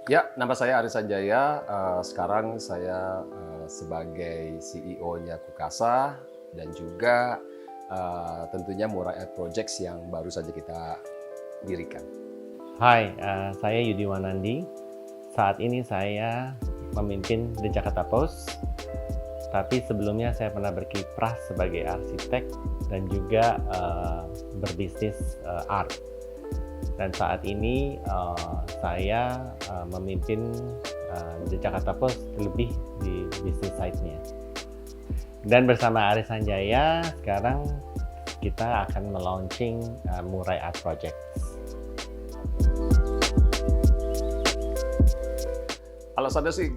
Ya, nama saya Aris Sanjaya. Sekarang saya sebagai CEO-nya Kukasa dan juga tentunya Murai Art Projects yang baru saja kita dirikan. Hai, saya Yudi Wanandi. Saat ini saya memimpin The Jakarta Post, tapi sebelumnya saya pernah berkiprah sebagai arsitek dan juga berbisnis art. Dan saat ini saya memimpin The Jakarta Post lebih di bisnis side-nya. Dan bersama Aris Sanjaya, sekarang kita akan melaunching Murai Art Projects. Alasannya sih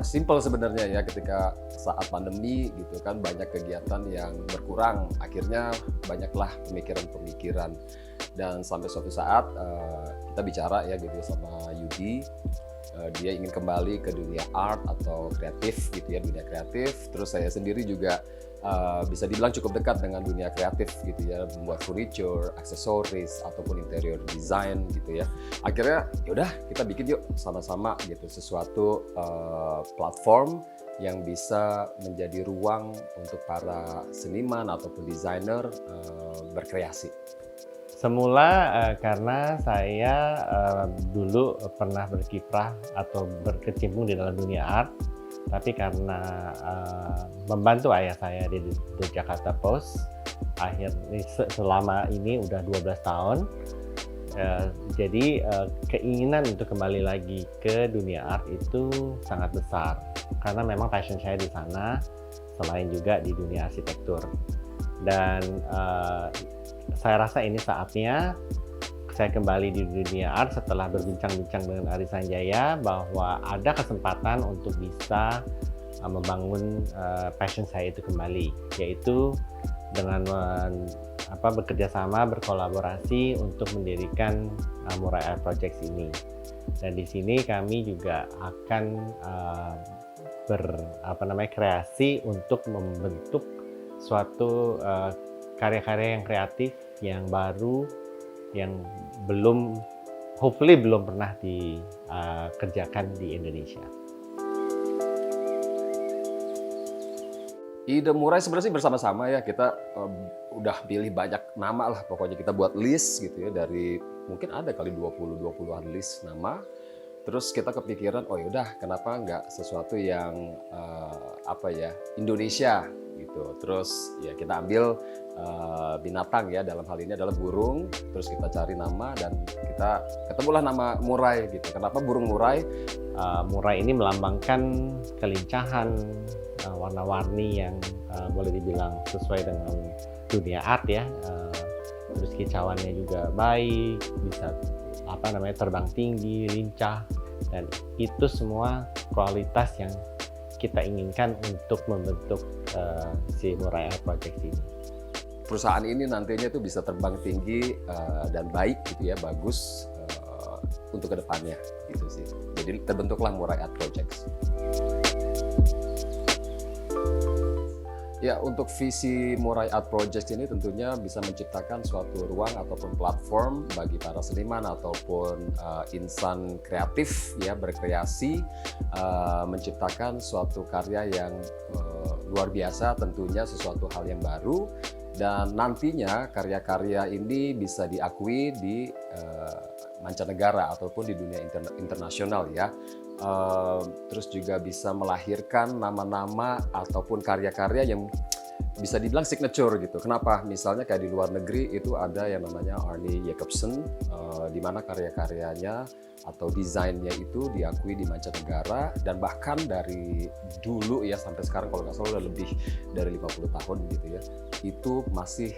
simple sebenarnya ya, ketika saat pandemi gitu kan banyak kegiatan yang berkurang, akhirnya banyaklah pemikiran-pemikiran dan sampai suatu saat kita bicara ya gitu sama Yudi, dia ingin kembali ke dunia art atau kreatif gitu ya, dunia kreatif. Terus saya sendiri juga bisa dibilang cukup dekat dengan dunia kreatif gitu ya, membuat furniture, aksesoris ataupun interior design gitu ya. Akhirnya yaudah kita bikin yuk sama-sama gitu sesuatu platform yang bisa menjadi ruang untuk para seniman ataupun desainer berkreasi. Semula karena saya dulu pernah berkiprah atau berkecimpung di dalam dunia art, tapi karena membantu ayah saya di The Jakarta Post, akhirnya selama ini udah 12 tahun, jadi keinginan untuk kembali lagi ke dunia art itu sangat besar, karena memang passion saya di sana, selain juga di dunia arsitektur. Dan saya rasa ini saatnya saya kembali di dunia art setelah berbincang-bincang dengan Aris Sanjaya bahwa ada kesempatan untuk bisa membangun passion saya itu kembali, yaitu dengan bekerja sama, berkolaborasi untuk mendirikan Murai Art Projects ini. Dan di sini kami juga akan kreasi untuk membentuk suatu karya-karya yang kreatif, yang baru, yang hopefully belum pernah dikerjakan di Indonesia. Ide Murai sebenarnya sih bersama-sama ya, kita udah pilih banyak nama lah, pokoknya kita buat list gitu ya, dari mungkin ada kali 20-20an list nama. Terus kita kepikiran, oh yaudah kenapa nggak sesuatu yang Indonesia gitu. Terus ya kita ambil binatang ya, dalam hal ini adalah burung. Terus kita cari nama dan kita ketemulah nama Murai gitu. Kenapa burung Murai? Murai ini melambangkan kelincahan, warna-warni yang boleh dibilang sesuai dengan dunia art ya. Terus kicauannya juga baik, bisa terbang tinggi, lincah, dan itu semua kualitas yang kita inginkan untuk membentuk si Murai Art Project ini. Perusahaan ini nantinya itu bisa terbang tinggi dan baik gitu ya, bagus untuk kedepannya gitu sih. Jadi terbentuklah Murai Art Projects. Ya, untuk visi Murai Art Projects ini tentunya bisa menciptakan suatu ruang ataupun platform bagi para seniman ataupun insan kreatif ya, berkreasi, menciptakan suatu karya yang luar biasa, tentunya sesuatu hal yang baru, dan nantinya karya-karya ini bisa diakui di mancanegara ataupun di dunia internasional ya. Terus juga bisa melahirkan nama-nama ataupun karya-karya yang bisa dibilang signature gitu. Kenapa? Misalnya kayak di luar negeri itu ada yang namanya Arne Jacobsen, di mana karya-karyanya atau desainnya itu diakui di mancanegara, dan bahkan dari dulu ya sampai sekarang kalau nggak salah udah lebih dari 50 tahun gitu ya, itu masih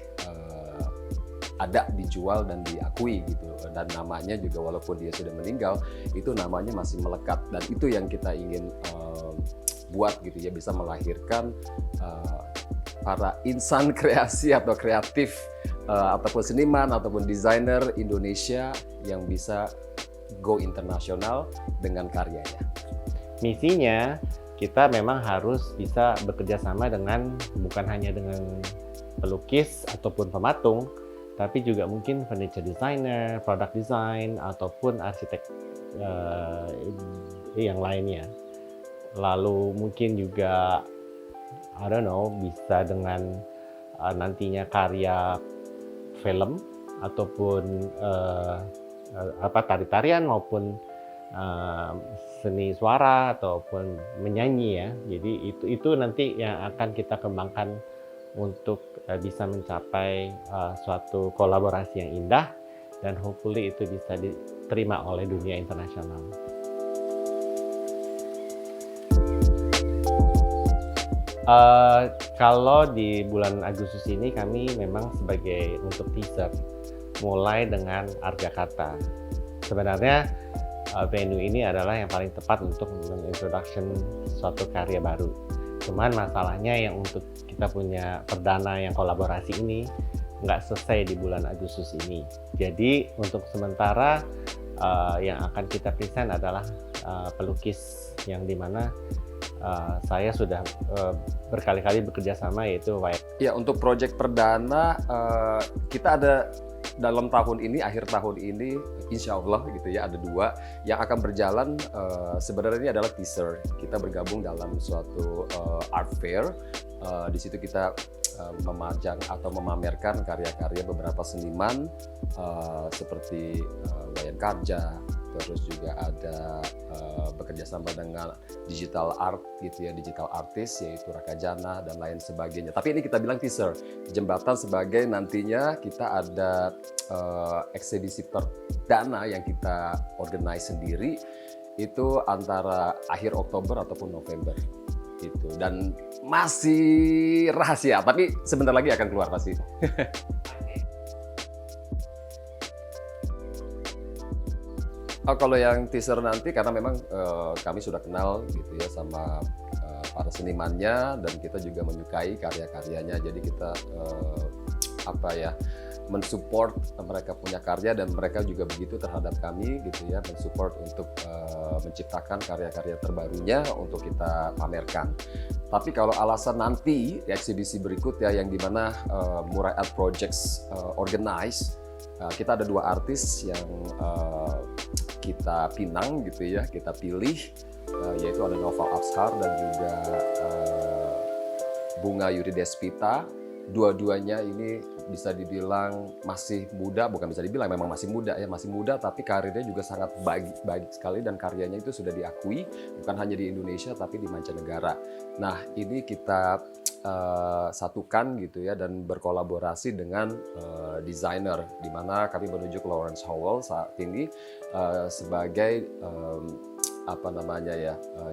ada, dijual dan diakui gitu, dan namanya juga walaupun dia sudah meninggal itu namanya masih melekat, dan itu yang kita ingin buat gitu ya, bisa melahirkan para insan kreasi atau kreatif ataupun seniman ataupun desainer Indonesia yang bisa go internasional dengan karyanya. Misinya kita memang harus bisa bekerja sama dengan bukan hanya dengan pelukis ataupun pematung, tapi juga mungkin furniture designer, product design, ataupun arsitek yang lainnya. Lalu mungkin juga, I don't know, bisa dengan nantinya karya film ataupun tari-tarian maupun seni suara ataupun menyanyi ya. Jadi itu nanti yang akan kita kembangkan untuk bisa mencapai suatu kolaborasi yang indah dan hopefully itu bisa diterima oleh dunia internasional. Kalau di bulan Agustus ini kami memang sebagai untuk teaser mulai dengan Arga Kata. Sebenarnya venue ini adalah yang paling tepat untuk mengintroduction suatu karya baru. Cuman masalahnya yang untuk kita punya perdana yang kolaborasi ini nggak selesai di bulan Agustus ini. Jadi untuk sementara yang akan kita present adalah pelukis yang dimana saya sudah berkali-kali bekerja sama, yaitu Ya, untuk proyek perdana kita ada dalam tahun ini, akhir tahun ini, insya Allah gitu ya, ada 2 yang akan berjalan. Sebenarnya ini adalah teaser. Kita bergabung dalam suatu art fair. Di situ kita memajang atau memamerkan karya-karya beberapa seniman seperti Wayan Karja, terus juga ada bekerja sama dengan digital art gitu ya, digital artist yaitu Raka Jana dan lain sebagainya. Tapi ini kita bilang teaser, jembatan sebagai nantinya kita ada eksibisi perdana yang kita organize sendiri itu antara akhir Oktober ataupun November gitu, dan masih rahasia tapi sebentar lagi akan keluar pasti. Kalau yang teaser nanti, karena memang kami sudah kenal gitu ya sama para senimannya dan kita juga menyukai karya-karyanya, jadi kita mensupport mereka punya karya dan mereka juga begitu terhadap kami gitu ya, mensupport untuk menciptakan karya-karya terbarunya untuk kita pamerkan. Tapi kalau alasan nanti eksibisi berikut ya yang dimana Murai Art Projects organize, kita ada 2 artis yang kita pinang gitu ya, kita pilih, yaitu ada Noval Abshar dan juga Bunga Yuri Despita. Dua-duanya ini bisa dibilang masih muda, bukan bisa dibilang, memang masih muda ya, masih muda, tapi karirnya juga sangat baik sekali dan karyanya itu sudah diakui bukan hanya di Indonesia tapi di mancanegara. Nah, ini kita satukan gitu ya dan berkolaborasi dengan desainer, di mana kami menunjuk Lawrence Howell saat ini sebagai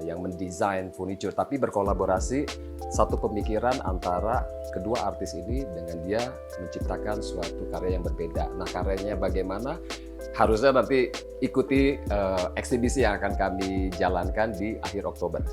yang mendesain furniture, tapi berkolaborasi satu pemikiran antara kedua artis ini dengan dia menciptakan suatu karya yang berbeda. Nah, karyanya bagaimana? Harusnya nanti ikuti eksibisi yang akan kami jalankan di akhir Oktober.